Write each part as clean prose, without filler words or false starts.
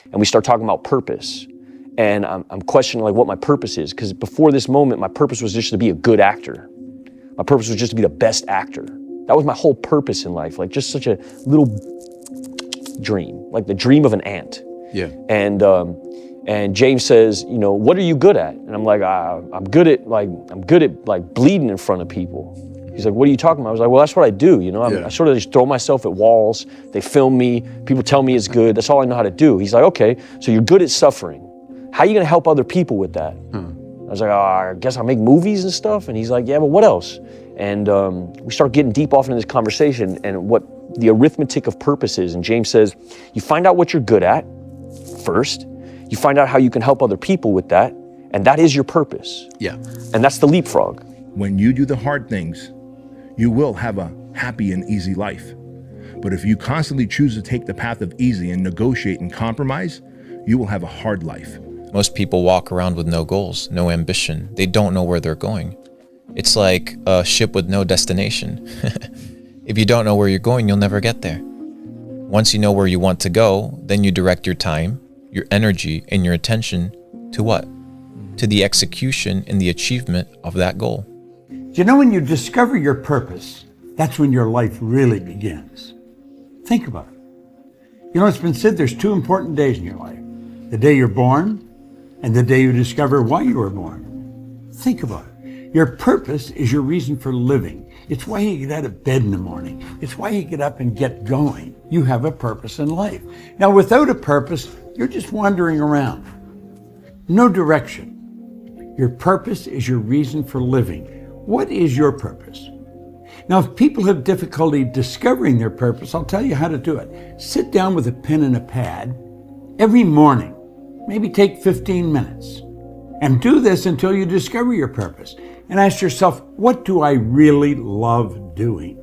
And we start talking about purpose. And I'm questioning like what my purpose is. Because before this moment, my purpose was just to be a good actor. My purpose was just to be the best actor. That was my whole purpose in life. Like just such a little dream, like the dream of an ant. Yeah. And James says, you know, what are you good at? And I'm like, I'm good at bleeding in front of people. He's like, what are you talking about? I was like, well, that's what I do. You know, I sort of just throw myself at walls. They film me. People tell me it's good. That's all I know how to do. He's like, okay, so you're good at suffering. How are you going to help other people with that? I was like, I guess I'll make movies and stuff. And he's like, yeah, but what else? And we start getting deep off into this conversation and what the arithmetic of purpose is. And James says, you find out what you're good at first. You find out how you can help other people with that. And that is your purpose. Yeah. And that's the leapfrog. When you do the hard things, you will have a happy and easy life. But if you constantly choose to take the path of easy and negotiate and compromise, you will have a hard life. Most people walk around with no goals, no ambition. They don't know where they're going. It's like a ship with no destination. If you don't know where you're going, you'll never get there. Once you know where you want to go, then you direct your time, your energy, and your attention to what? To the execution and the achievement of that goal. You know, when you discover your purpose, that's when your life really begins. Think about it. You know, it's been said there's two important days in your life. The day you're born and the day you discover why you were born. Think about it. Your purpose is your reason for living. It's why you get out of bed in the morning. It's why you get up and get going. You have a purpose in life. Now, without a purpose, you're just wandering around. No direction. Your purpose is your reason for living. What is your purpose? Now, if people have difficulty discovering their purpose, I'll tell you how to do it. Sit down with a pen and a pad every morning. Maybe take 15 minutes. And do this until you discover your purpose. And ask yourself, what do I really love doing?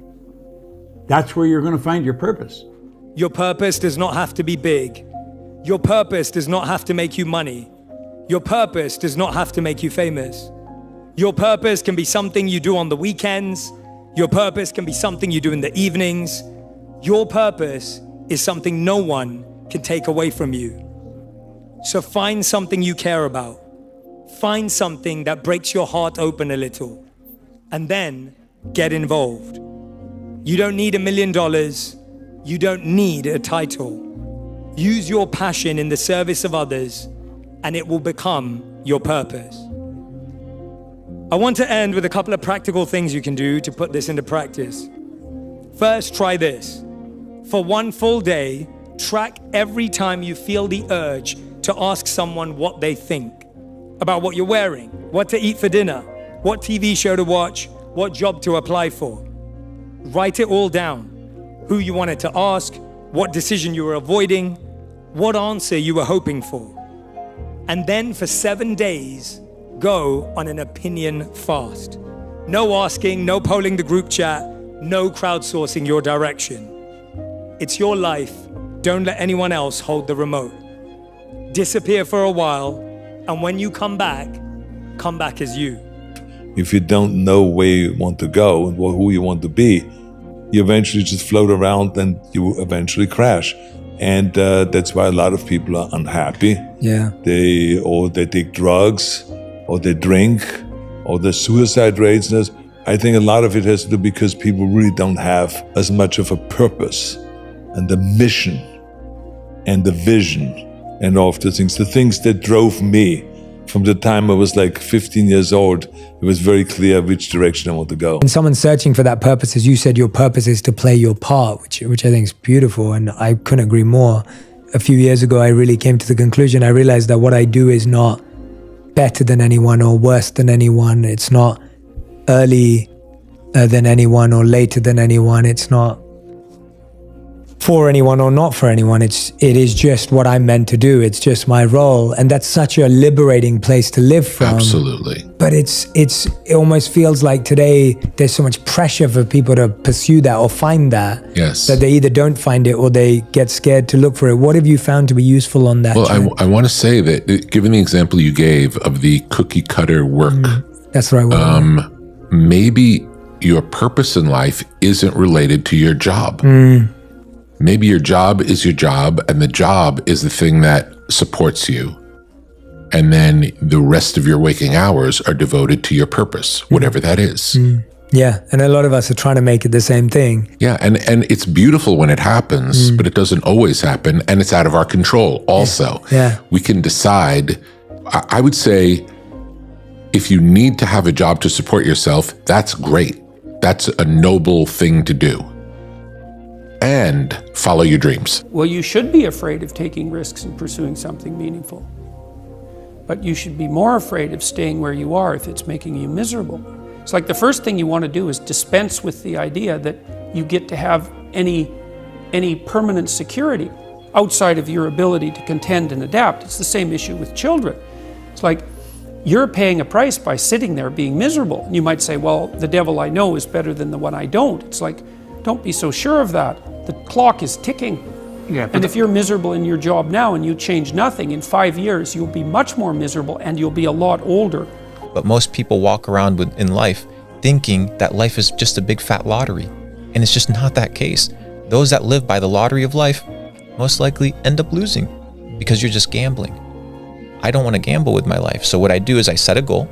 That's where you're going to find your purpose. Your purpose does not have to be big. Your purpose does not have to make you money. Your purpose does not have to make you famous. Your purpose can be something you do on the weekends. Your purpose can be something you do in the evenings. Your purpose is something no one can take away from you. So find something you care about. Find something that breaks your heart open a little. And then get involved. You don't need $1 million. You don't need a title. Use your passion in the service of others, and it will become your purpose. I want to end with a couple of practical things you can do to put this into practice. First, try this. For one full day, track every time you feel the urge to ask someone what they think about what you're wearing, what to eat for dinner, what TV show to watch, what job to apply for. Write it all down. Who you wanted to ask, what decision you were avoiding, what answer you were hoping for. And then for 7 days, go on an opinion fast. No asking, no polling the group chat, no crowdsourcing your direction. It's your life. Don't let anyone else hold the remote. Disappear for a while, and when you come back as you. If you don't know where you want to go and who you want to be, you eventually just float around and you eventually crash. And that's why a lot of people are unhappy. Yeah. They take drugs, or they drink, or the suicide rates. I think a lot of it has to do because people really don't have as much of a purpose and the mission and the vision and all of the things that drove me. From the time I was like 15 years old, it was very clear which direction I want to go. When someone's searching for that purpose, as you said, your purpose is to play your part, which I think is beautiful, and I couldn't agree more. A few years ago, I really came to the conclusion, I realized that what I do is not better than anyone or worse than anyone. It's not early than anyone or later than anyone. It's not for anyone or not for anyone. It is just what I'm meant to do. It's just my role. And that's such a liberating place to live from. Absolutely. But it almost feels like today there's so much pressure for people to pursue that or find that. Yes. That they either don't find it or they get scared to look for it. What have you found to be useful on that? Well, I want to say that, given the example you gave of the cookie cutter work, that's what I want. Maybe your purpose in life isn't related to your job. Maybe your job is your job, and the job is the thing that supports you. And then the rest of your waking hours are devoted to your purpose, whatever that is. Yeah, and a lot of us are trying to make it the same thing. Yeah, and it's beautiful when it happens, but it doesn't always happen, and it's out of our control also. Yeah. We can decide. I would say, if you need to have a job to support yourself, that's great. That's a noble thing to do. And follow your dreams. Well, you should be afraid of taking risks and pursuing something meaningful. But you should be more afraid of staying where you are if it's making you miserable. It's like the first thing you want to do is dispense with the idea that you get to have any permanent security outside of your ability to contend and adapt. It's the same issue with children. It's like you're paying a price by sitting there being miserable. And you might say, well, the devil I know is better than the one I don't. It's like, don't be so sure of that. The clock is ticking. Yeah, And if you're miserable in your job now and you change nothing, in 5 years you'll be much more miserable and you'll be a lot older. But most people walk around in life thinking that life is just a big fat lottery. And it's just not that case. Those that live by the lottery of life most likely end up losing because you're just gambling. I don't want to gamble with my life. So what I do is I set a goal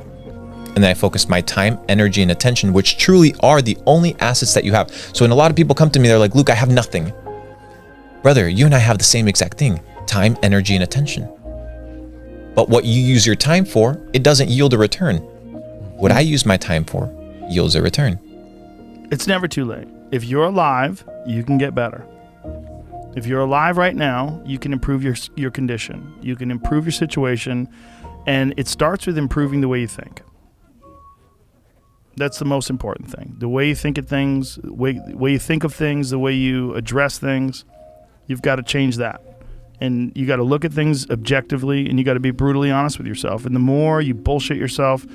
and then I focus my time, energy, and attention, which truly are the only assets that you have. So when a lot of people come to me, they're like, Luke, I have nothing. Brother, you and I have the same exact thing: time, energy, and attention. But what you use your time for, it doesn't yield a return. What I use my time for yields a return. It's never too late. If you're alive, you can get better. If you're alive right now, you can improve your condition. You can improve your situation, and it starts with improving the way you think. That's the most important thing. The way you think of things, the way you think of things, the way you address things, you've got to change that. And you got to look at things objectively, and you got to be brutally honest with yourself. And the more you bullshit yourself,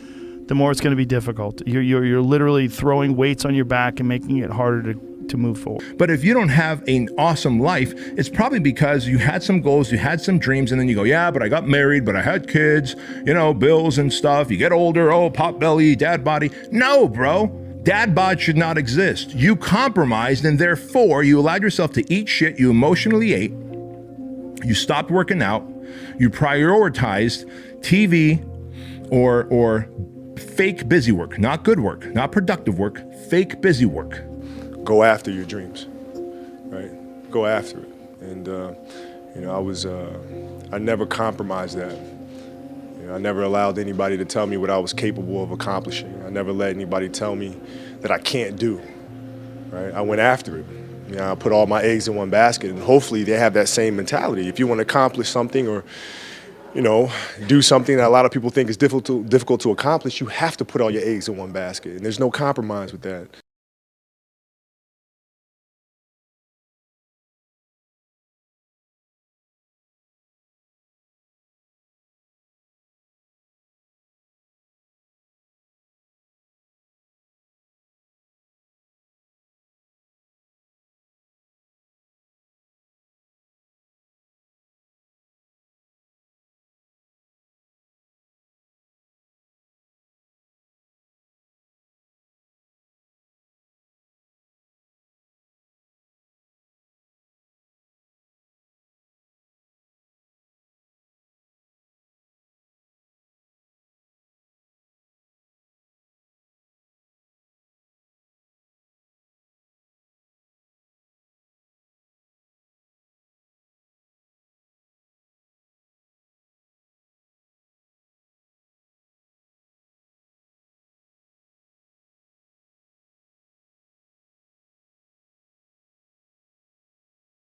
the more it's going to be difficult. You're literally throwing weights on your back and making it harder to move forward. But if you don't have an awesome life, it's probably because you had some goals, you had some dreams, and then you go, yeah, but I got married, but I had kids, bills and stuff. You get older, oh, pot belly, dad body. No, bro. Dad bod should not exist. You compromised, and therefore you allowed yourself to eat shit you emotionally ate. You stopped working out. You prioritized TV or fake busy work, not good work, not productive work, fake busy work. Go after your dreams, right? Go after it. And, I never compromised that. I never allowed anybody to tell me what I was capable of accomplishing. I never let anybody tell me that I can't do, right? I went after it. I put all my eggs in one basket, and hopefully they have that same mentality. If you want to accomplish something or, do something that a lot of people think is difficult to accomplish, you have to put all your eggs in one basket, and there's no compromise with that.